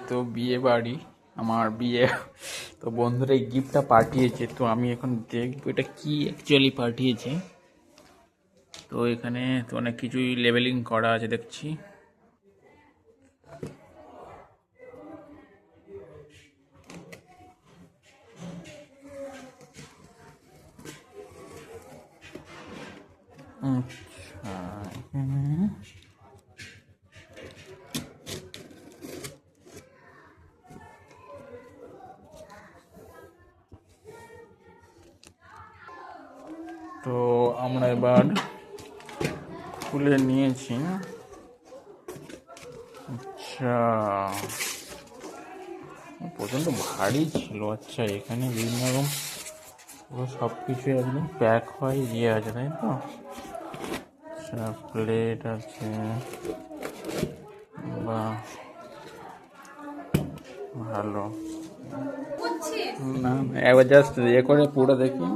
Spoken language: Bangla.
তো বিয়ে বাড়ি, আমার বিয়ে। তো বন্ধুরা এই গিফটটা পাঠিয়েছে, তো আমি এখন দেখবো এটা কি অ্যাকচুয়ালি পাঠিয়েছে। তো এখানে তো অনেক কিছুই লেবেলিং করা আছে দেখছি। আচ্ছা, এখানে তো আমরা এবার খুলে নিয়েছি। আচ্ছা, প্রচণ্ড ভারী ছিল। আচ্ছা, এখানে বিভিন্ন রকম পুরো সব কিছু একদম প্যাক হয়ে ইয়ে আছে, তাই তো? আচ্ছা, প্লেট আছে, বাহ ভালো। না না, একবার জাস্ট ইয়ে করে পুরো দেখি।